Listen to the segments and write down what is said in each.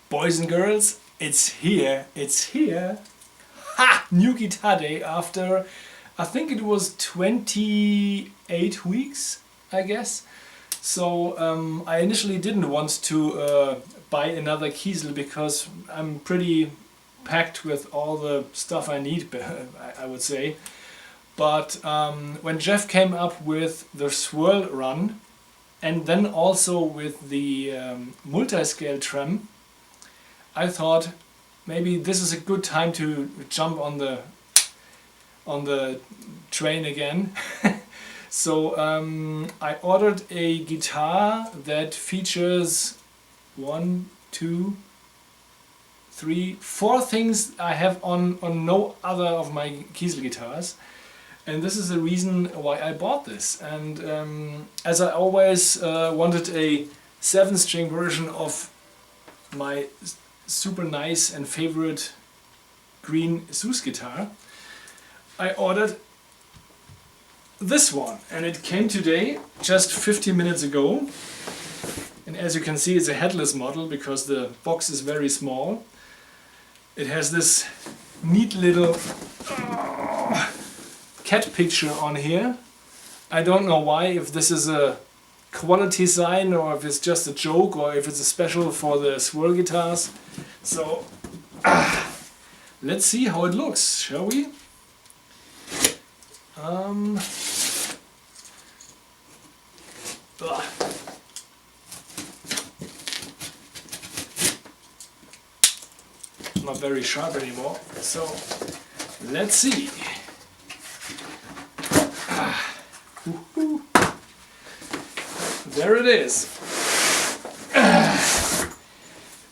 Boys and girls, it's here, Ha! New guitar day after, I think it was 28 weeks, I guess. So I initially didn't want to buy another Kiesel because I'm pretty packed with all the stuff I need, I would say. But when Jeff came up with the Swirl run and then also with the multiscale trem, I thought maybe this is a good time to jump on the train again. So I ordered a guitar that features 1, 2, 3, 4 things I have on no other of my Kiesel guitars. And this is the reason why I bought this. And as I always wanted a 7-string version of my super nice and favorite green Zeus guitar, I ordered this one, and it came today, just 15 minutes ago. And as you can see, it's a headless model because the box is very small. It has this neat little cat picture on here. I don't know why, if this is a quality sign or if it's just a joke or if it's a special for the Swirl guitars. So let's see how it looks, shall we? Not very sharp anymore, so let's see. There it is.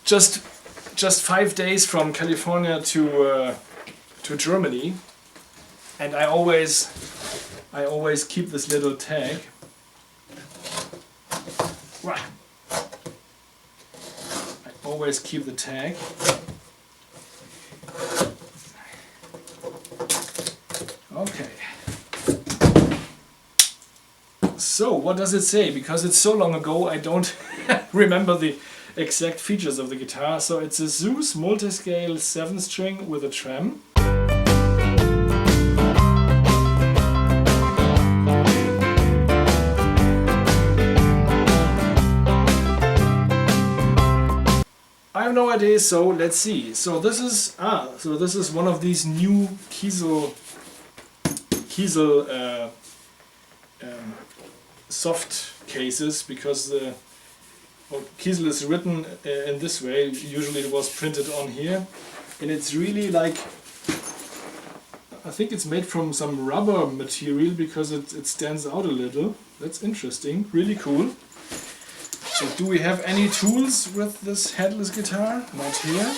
Just 5 days from California to Germany, and I always keep this little tag. I always keep the tag. Okay. So, what does it say? Because it's so long ago, I don't remember the exact features of the guitar. So it's a Zeus multiscale 7-string with a trem. I have no idea, so let's see. So this is one of these new Kiesel soft cases, because the Kiesel is written in this way. Usually it was printed on here, and it's really like, I think it's made from some rubber material because it stands out a little. That's interesting, really cool. So do we have any tools with this headless guitar? Not here.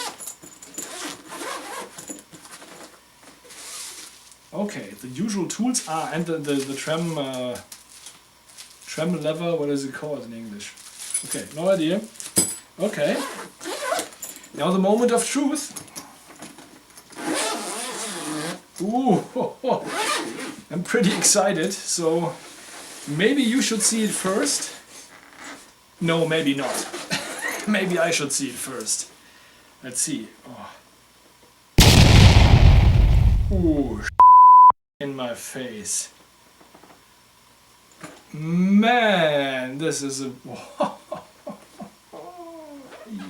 Okay, the usual tools are, and the trem lever, what is it called in English? Okay, no idea. Okay, now the moment of truth. Ooh, I'm pretty excited, so maybe you should see it first. No, maybe not. Maybe I should see it first. Let's see. Ooh, in my face. Man, this is a...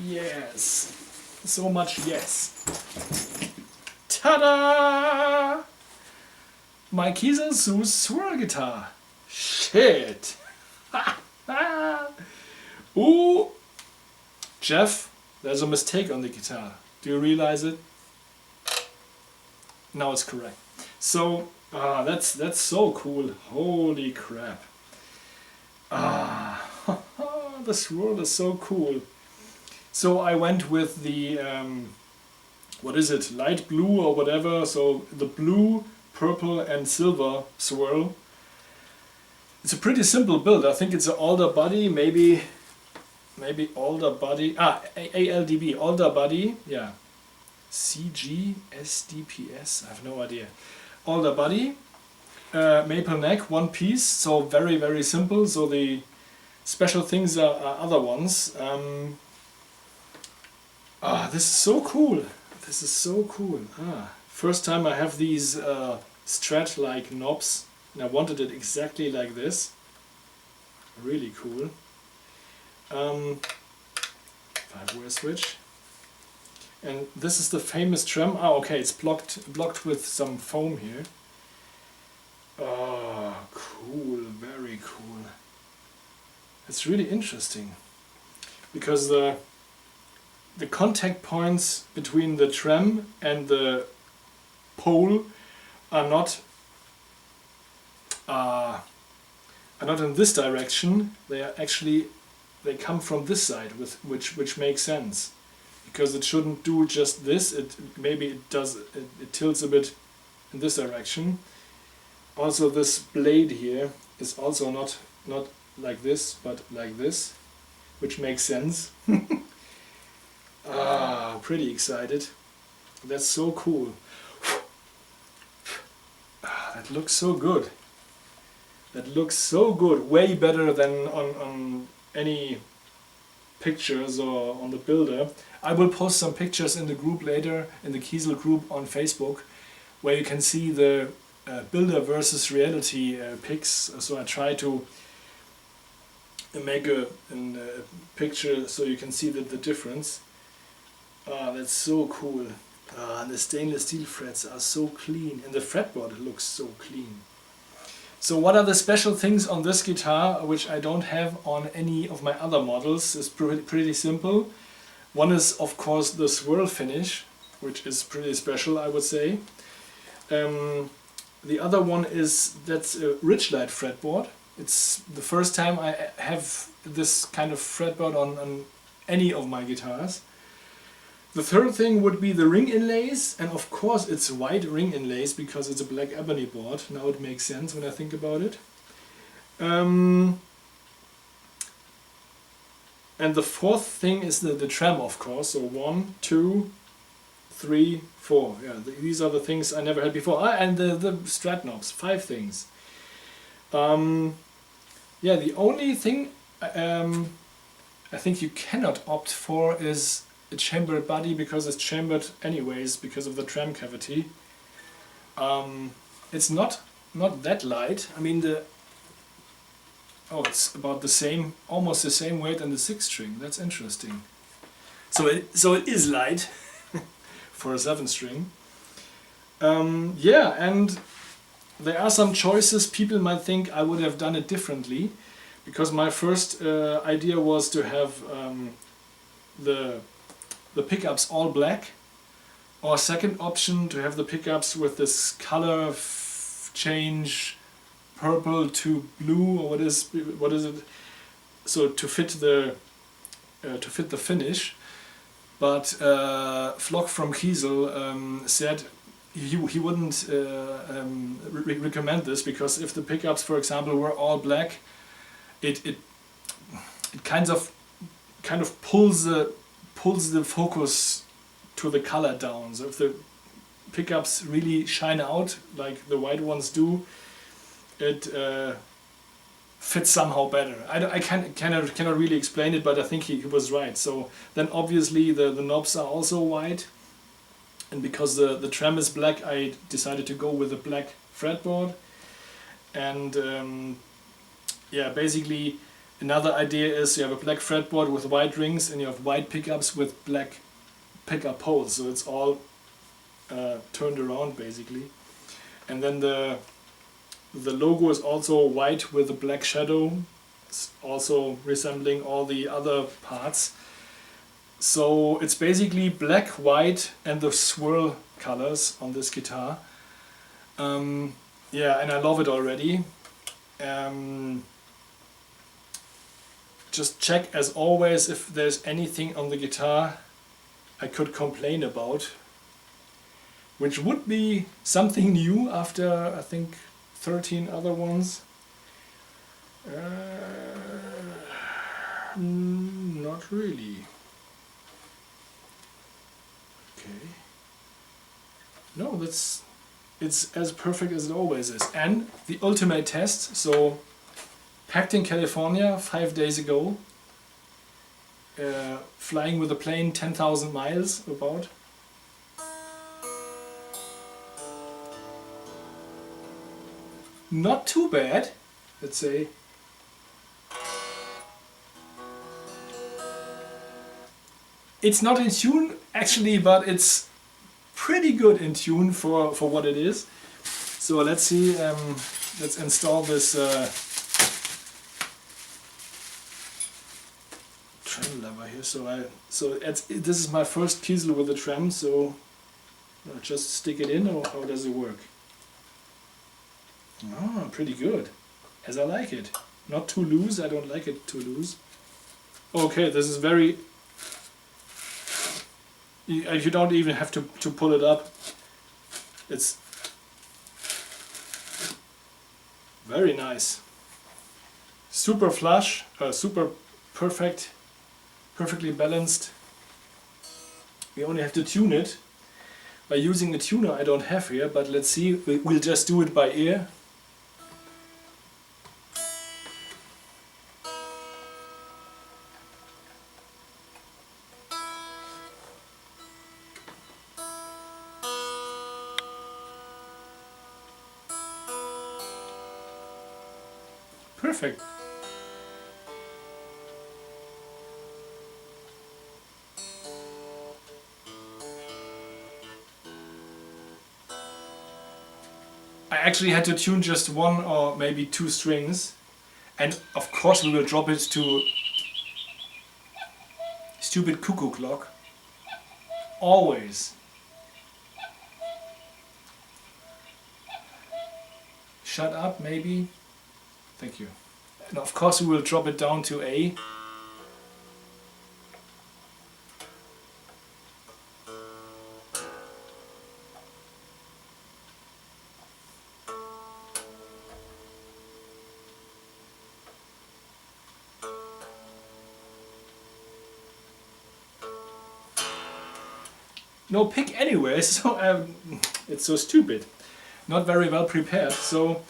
Yes. So much yes. Ta-da! My Kiesel Zeus Swirl guitar. Shit. Ooh. Jeff, there's a mistake on the guitar. Do you realize it? Now it's correct. So, that's so cool. Holy crap. The Swirl is so cool. So I went with the, what is it, light blue or whatever, so the blue, purple and silver Swirl. It's a pretty simple build. I think it's an alder body, maybe alder body, ALDB, alder body, yeah. CGSDPS, I have no idea. Alder body, maple neck, one piece, so very, very simple. So the special things are other ones. This is so cool. This is so cool. First time I have these strat-like knobs, and I wanted it exactly like this. Really cool. 5-way switch. And this is the famous trem. Okay, it's blocked with some foam here. Cool, very cool. It's really interesting because the contact points between the trem and the pole are not in this direction. They come from this side, which makes sense, because it shouldn't do just this. Maybe it does. It tilts a bit in this direction. Also, this blade here is also not like this, but like this, which makes sense. Pretty excited. That's so cool. That looks so good. That looks so good. Way better than on any pictures or on the builder. I will post some pictures in the group later, in the Kiesel group on Facebook, where you can see the builder versus reality pics. So I try to make a picture so you can see the difference. That's so cool. And the stainless steel threads are so clean, and the fretboard looks so clean. So what are the special things on this guitar which I don't have on any of my other models? It's pretty simple. One is of course the swirl finish, which is pretty special, I would say. The other one is that's a Ridgelight fretboard. It's the first time I have this kind of fretboard on any of my guitars. The third thing would be the ring inlays, and of course it's white ring inlays because it's a black ebony board. Now it makes sense when I think about it. And the fourth thing is the trem, of course. So 1, 2, 3, 4. Yeah, these are the things I never had before. And the strat knobs, 5 things. Yeah, the only thing I think you cannot opt for is a chambered body, because it's chambered anyways because of the trem cavity. It's not that light. I mean it's about the same, almost the same weight than the 6-string. That's interesting. So it is light for a 7-string. Yeah, and there are some choices. People might think I would have done it differently, because my first idea was to have the pickups all black, or second option to have the pickups with this color change, purple to blue, or what is it? So to fit the finish. But Flock from Kiesel said he wouldn't recommend this, because if the pickups, for example, were all black, it kind of pulls the focus to the color down. So if the pickups really shine out like the white ones do, it fits somehow better. I cannot really explain it, but I think he was right. So then obviously the knobs are also white, and because the trem is black, I decided to go with a black fretboard. And yeah, basically another idea is you have a black fretboard with white rings, and you have white pickups with black pickup poles. So it's all turned around basically. And then the logo is also white with a black shadow, also resembling all the other parts. So it's basically black, white, and the swirl colors on this guitar. Yeah, and I love it already. Just check as always if there's anything on the guitar I could complain about, which would be something new after I think 13 other ones. Not really. Okay. No, it's as perfect as it always is. And the ultimate test, so packed in California 5 days ago, flying with a plane 10,000 miles about. Not too bad, let's say. It's not in tune actually, but it's pretty good in tune for what it is. So let's see, let's install this trem lever here. So this is my first Kiesel with a trem, so I'll just stick it in, or how does it work? Oh, pretty good, as I like it. Not too loose, I don't like it too loose. Okay, this is very... You don't even have to pull it up. It's very nice. Super flush, super perfect, perfectly balanced. We only have to tune it by using a tuner I don't have here, but let's see, we'll just do it by ear. Perfect. I actually had to tune just one or maybe two strings, and of course we will drop it to stupid cuckoo clock. Always. Shut up, maybe. Thank you. And of course we will drop it down to A. No pick anywhere, so it's so stupid. Not very well prepared, so...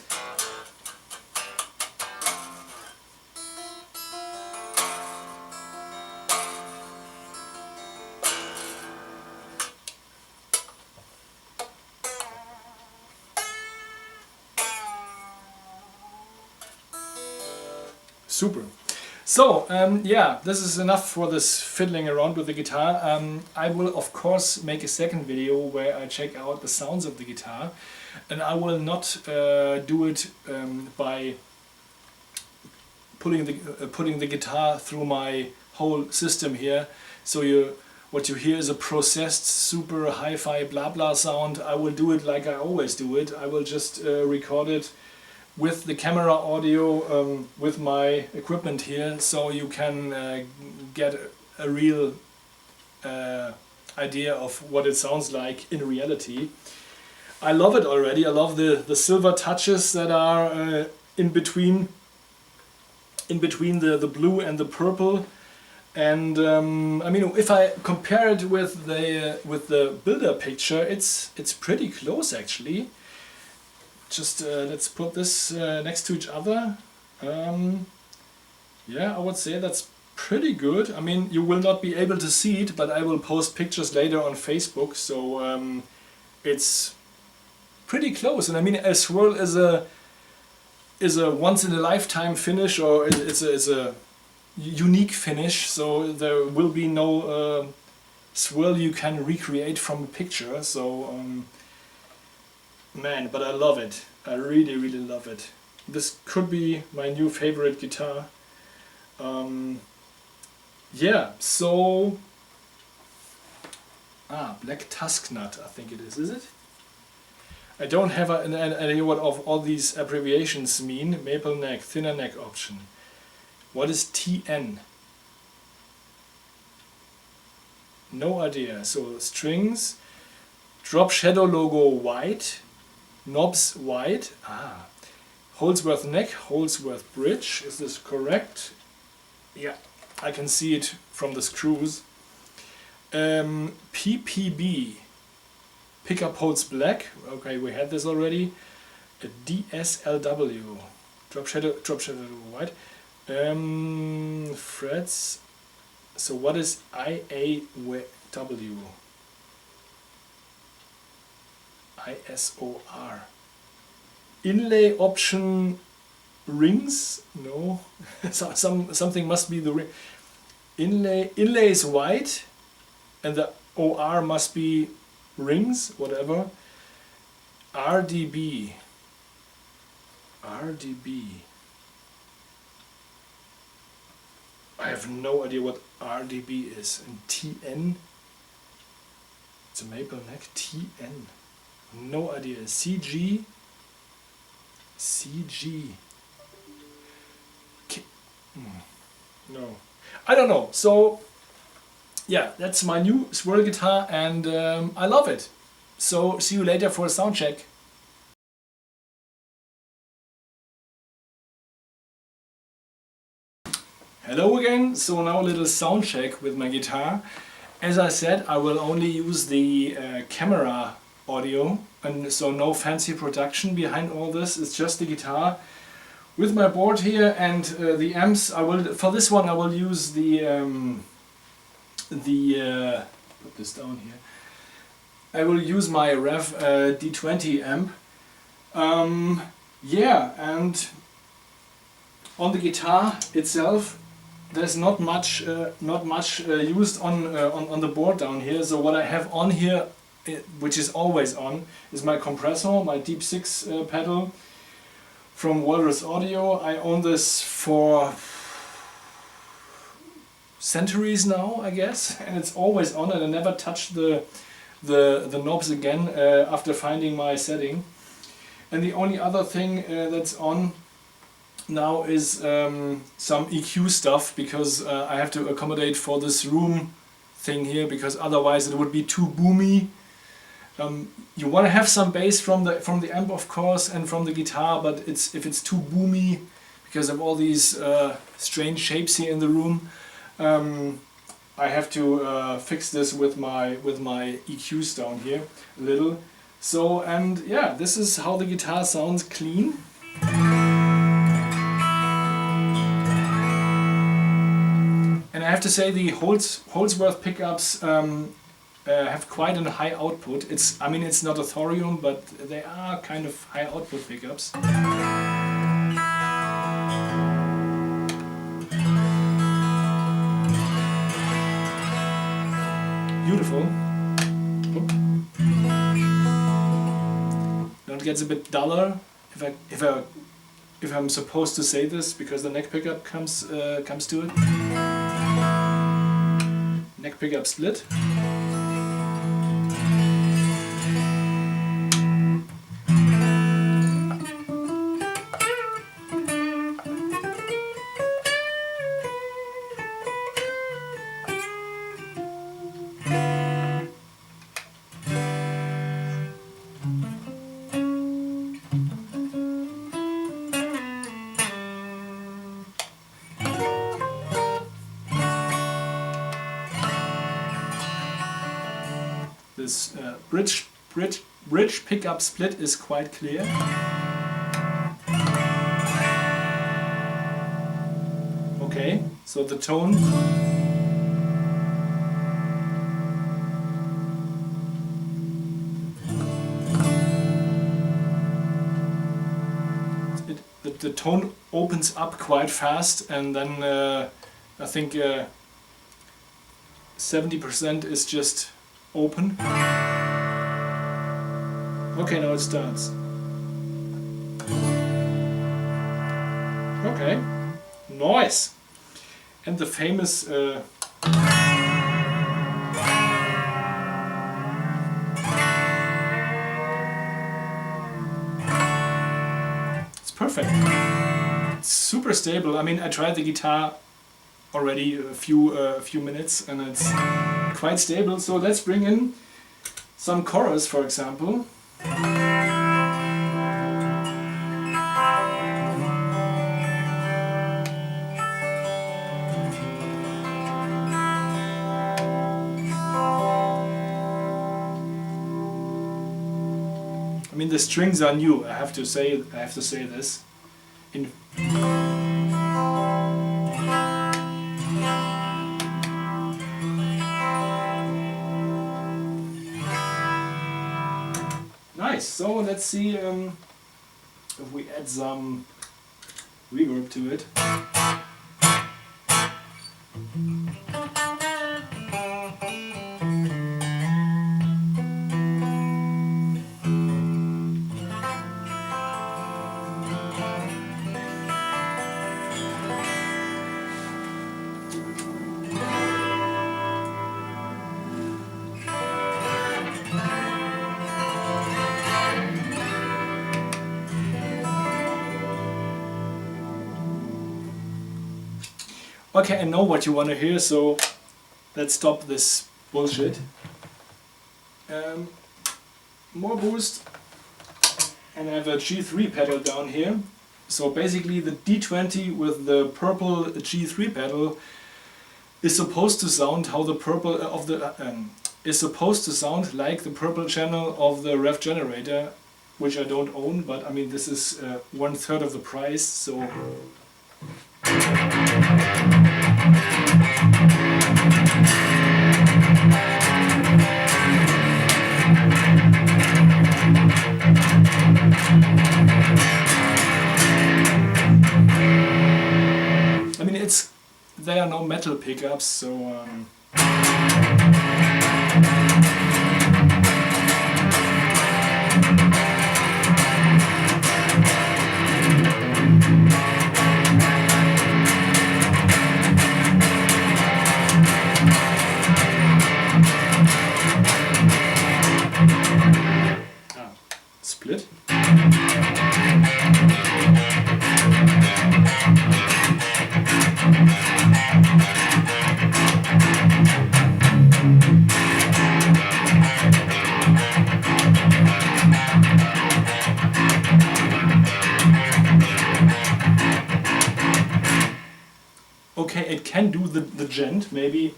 Super. So, yeah, this is enough for this fiddling around with the guitar. I will of course make a second video where I check out the sounds of the guitar, and I will not do it by putting the guitar through my whole system here. So what you hear is a processed super hi-fi blah blah sound. I will do it like I always do it. I will just record it with the camera audio, with my equipment here, so you can get a real idea of what it sounds like in reality. I love it already. I love the silver touches that are in between the blue and the purple. And I mean, if I compare it with the builder picture, it's pretty close actually. Just let's put this next to each other. Yeah, I would say that's pretty good. I mean, you will not be able to see it, but I will post pictures later on Facebook. So it's pretty close. And I mean, a swirl is a once in a lifetime finish, or it's a unique finish. So there will be no swirl you can recreate from a picture. So. Man, but I love it. I really, really love it. This could be my new favorite guitar. Yeah, so... Black Tusk Nut, I think it is it? I don't have an idea what all these abbreviations mean. Maple neck, thinner neck option. What is TN? No idea. So strings, drop shadow logo white. Knobs white. Holdsworth neck, Holdsworth bridge. Is this correct? Yeah, I can see it from the screws. PPB. pickup holds black. Okay, we had this already. A DSLW, drop shadow white. Frets. So what is IAW? ISOR. Inlay option rings? No. Something must be the ring. Inlay is white, and the OR must be rings, whatever. RDB. I have no idea what RDB is. And TN. It's a maple neck. TN. No idea. CG. No. I don't know. So, yeah, that's my new swirl guitar, and I love it. So, see you later for a sound check. Hello again. So now a little sound check with my guitar. As I said, I will only use the camera audio, and so no fancy production behind all this. It's just the guitar with my board here and the amps. For this one I will use the put this down here. I will use my Rev D20 amp. Yeah, and on the guitar itself, there's not much used on the board down here. So what I have on here, which is always on, is my compressor, my Deep 6 pedal from Walrus Audio. I own this for centuries now, I guess, and it's always on, and I never touched the knobs again after finding my setting. And the only other thing that's on now is some EQ stuff, because I have to accommodate for this room thing here, because otherwise it would be too boomy. You want to have some bass from the amp, of course, and from the guitar, but if it's too boomy because of all these strange shapes here in the room, I have to fix this with my EQs down here a little. So, and yeah, this is how the guitar sounds clean. And I have to say, the Holdsworth pickups have quite a high output. I mean, it's not a thorium, but they are kind of high output pickups. Beautiful. Now it gets a bit duller if I'm supposed to say this, because the neck pickup comes to it. Neck pickup split. This bridge pickup split is quite clear. Okay, so the tone. The tone opens up quite fast, and then I think 70% is just open. Okay, now it starts. Okay, nice. And the famous it's perfect. It's super stable. I mean, I tried the guitar already a few minutes, and it's quite stable. So let's bring in some chorus, for example. I mean, the strings are new. I have to say this. In nice. So let's see if we add some reverb to it. Okay, I know what you want to hear, so let's stop this bullshit. More boost, and I have a G3 pedal down here. So basically the D20 with the purple G3 pedal is supposed to sound how the purple is supposed to sound like the purple channel of the ref generator, which I don't own, but I mean this is 1/3 of the price, so. I mean, there are no metal pickups, so split. Okay, it can do the gent, maybe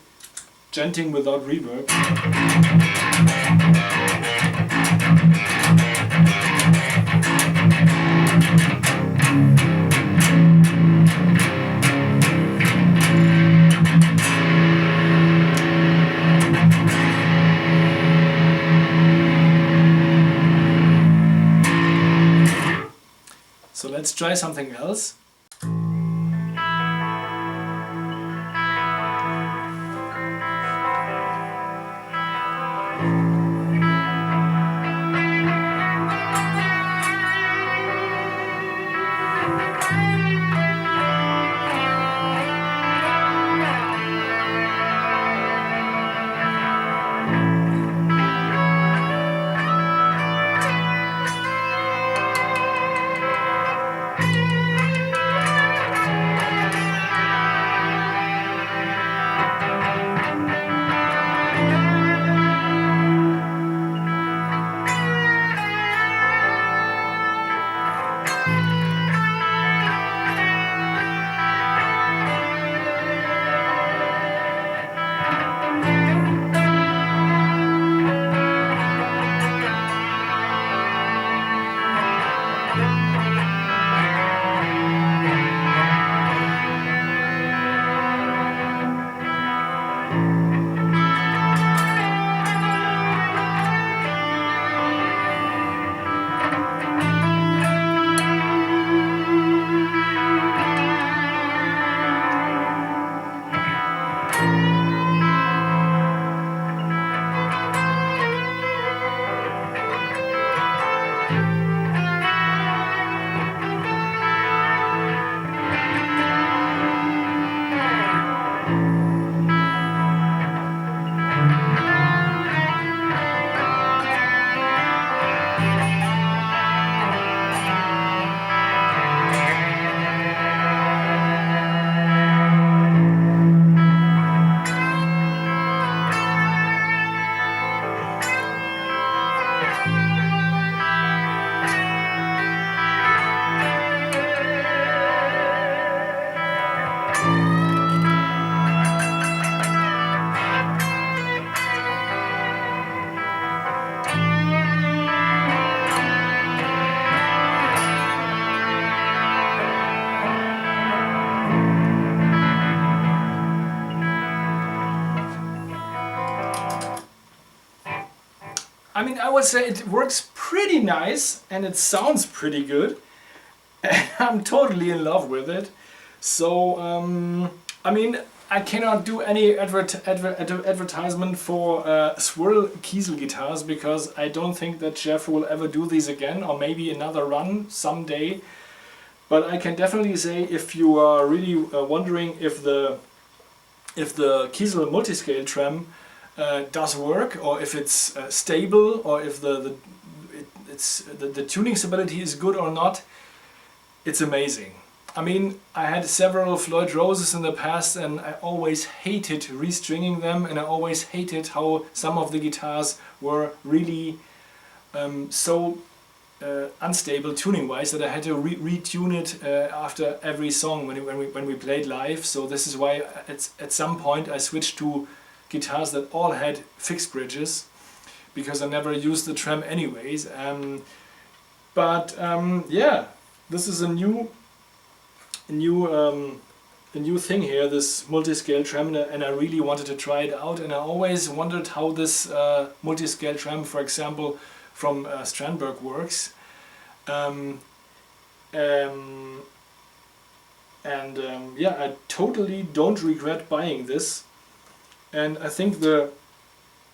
genting without reverb. So let's try something else. I mean, I would say it works pretty nice and it sounds pretty good. And I'm totally in love with it. So, I mean, I cannot do any advertisement for Swirl Kiesel guitars because I don't think that Jeff will ever do these again, or maybe another run someday. But I can definitely say, if you are really wondering if the Kiesel multiscale trem does work, or if it's stable, or if the tuning stability is good or not, it's amazing. I mean, I had several Floyd Roses in the past and I always hated restringing them, and I always hated how some of the guitars were really so unstable tuning wise that I had to retune it after every song when we played live. So this is why at some point I switched to guitars that all had fixed bridges, because I never used the trem anyways. Yeah, this is a new thing here, this multiscale trem, and I really wanted to try it out. And I always wondered how this multiscale trem, for example, from Strandberg works. Yeah, I totally don't regret buying this. And I think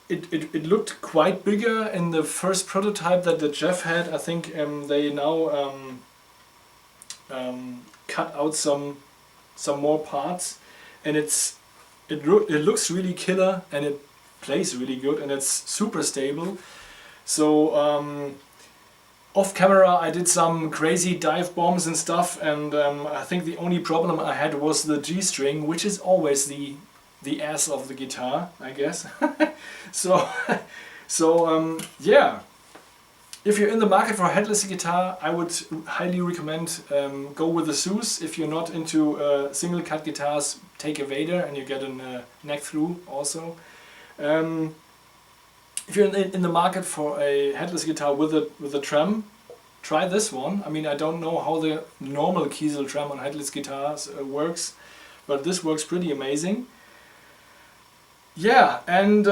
it looked quite bigger in the first prototype that the Jeff had. I think they now cut out some more parts, and it looks really killer, and it plays really good, and it's super stable. So off camera I did some crazy dive bombs and stuff, and I think the only problem I had was the G string, which is always the ass of the guitar, I guess. Yeah, if you're in the market for a headless guitar, I would highly recommend go with the Zeus. If you're not into single cut guitars, take a Vader and you get a neck through also. If you're in the market for a headless guitar with a trem, try this one. I mean, I don't know how the normal Kiesel trem on headless guitars works, but this works pretty amazing. Yeah, and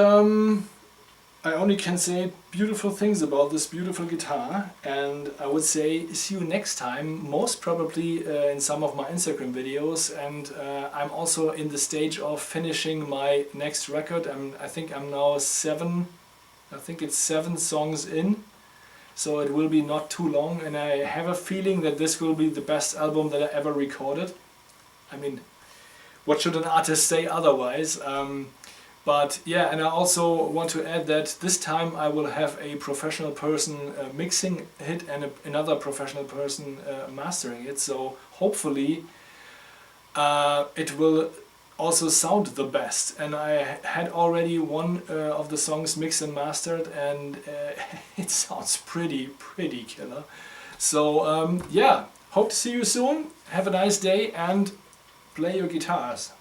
I only can say beautiful things about this beautiful guitar, and I would say see you next time, most probably in some of my Instagram videos. And I'm also in the stage of finishing my next record. I think I'm now 7 songs in, so it will be not too long, and I have a feeling that this will be the best album that I ever recorded. I mean, what should an artist say otherwise? But yeah, and I also want to add that this time I will have a professional person mixing it and another professional person mastering it, so hopefully it will also sound the best. And I had already one of the songs mixed and mastered, and it sounds pretty killer. So yeah, hope to see you soon, have a nice day and play your guitars.